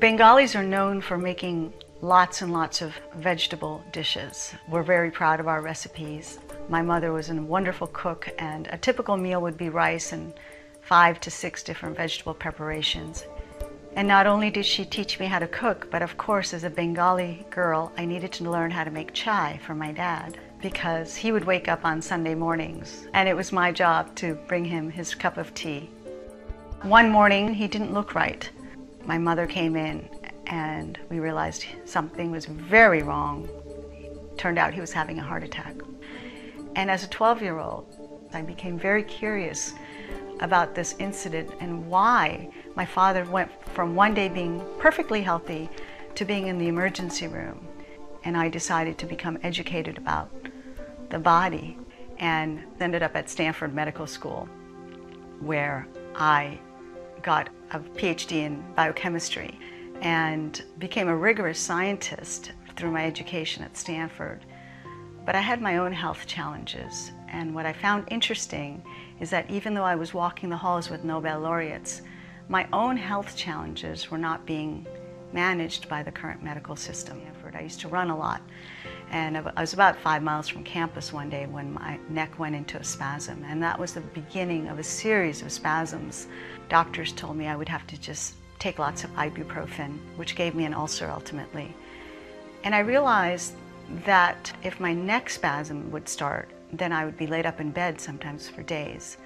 Bengalis are known for making lots and lots of vegetable dishes. We're very proud of our recipes. My mother was a wonderful cook, and a typical meal would be rice and 5 to 6 different vegetable preparations. And not only did she teach me how to cook, but of course, as a Bengali girl, I needed to learn how to make chai for my dad, because he would wake up on Sunday mornings, and it was my job to bring him his cup of tea. One morning, he didn't look right. My mother came in, and we realized something was very wrong. It turned out he was having a heart attack. And as a 12-year-old, I became very curious about this incident and why my father went from one day being perfectly healthy to being in the emergency room. And I decided to become educated about the body, and ended up at Stanford Medical School, where I got a PhD in biochemistry and became a rigorous scientist through my education at Stanford. But I had my own health challenges, and what I found interesting is that even though I was walking the halls with Nobel laureates, my own health challenges were not being managed by the current medical system. I used to run a lot, and I was about 5 miles from campus one day when my neck went into a spasm, and that was the beginning of a series of spasms. Doctors told me I would have to just take lots of ibuprofen, which gave me an ulcer ultimately. And I realized that if my neck spasm would start, then I would be laid up in bed sometimes for days.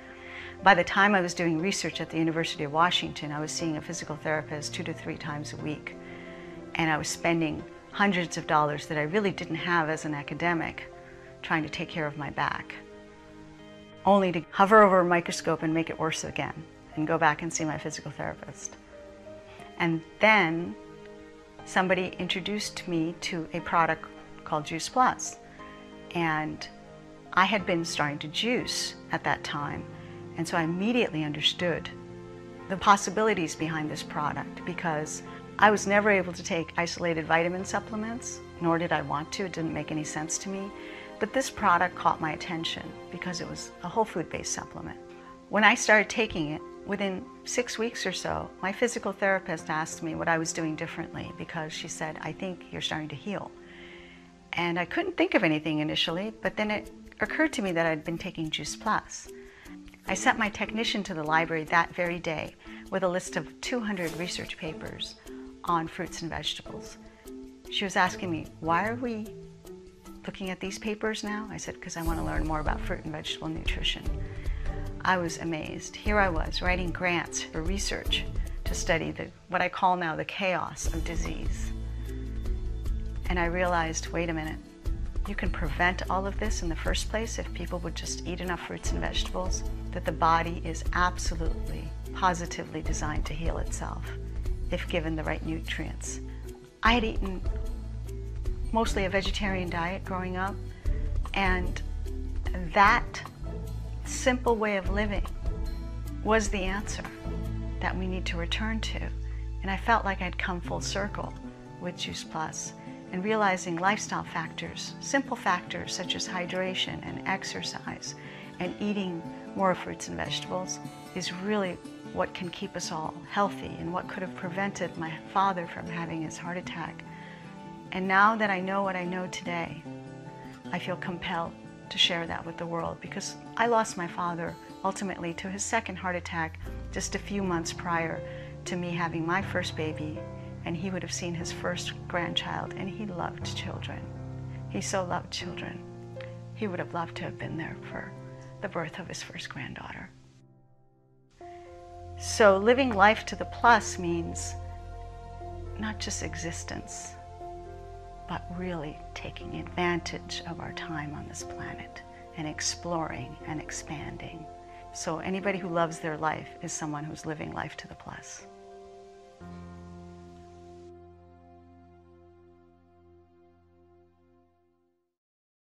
By the time I was doing research at the University of Washington, I was seeing a physical therapist 2 to 3 times a week, and I was spending hundreds of dollars that I really didn't have as an academic trying to take care of my back, only to hover over a microscope and make it worse again and go back and see my physical therapist. And then somebody introduced me to a product called Juice Plus, and I had been starting to juice at that time, and so I immediately understood the possibilities behind this product, because I was never able to take isolated vitamin supplements, nor did I want to. It didn't make any sense to me. But this product caught my attention because it was a whole food-based supplement. When I started taking it, within 6 weeks or so, my physical therapist asked me what I was doing differently, because she said, "I think you're starting to heal." And I couldn't think of anything initially, but then it occurred to me that I'd been taking Juice Plus. I sent my technician to the library that very day with a list of 200 research papers on fruits and vegetables. She was asking me, "Why are we looking at these papers now?" I said, "Because I want to learn more about fruit and vegetable nutrition." I was amazed. Here I was writing grants for research to study what I call now the chaos of disease. And I realized, wait a minute, you can prevent all of this in the first place if people would just eat enough fruits and vegetables, that the body is absolutely, positively designed to heal itself if given the right nutrients. I had eaten mostly a vegetarian diet growing up, and that simple way of living was the answer that we need to return to. And I felt like I'd come full circle with Juice Plus, and realizing lifestyle factors, simple factors such as hydration and exercise and eating more fruits and vegetables, is really what can keep us all healthy, and what could have prevented my father from having his heart attack. And now that I know what I know today, I feel compelled to share that with the world, because I lost my father ultimately to his second heart attack just a few months prior to me having my first baby, and he would have seen his first grandchild, and he loved children. He so loved children. He would have loved to have been there for the birth of his first granddaughter. So living life to the plus means not just existence, but really taking advantage of our time on this planet and exploring and expanding. So anybody who loves their life is someone who's living life to the plus.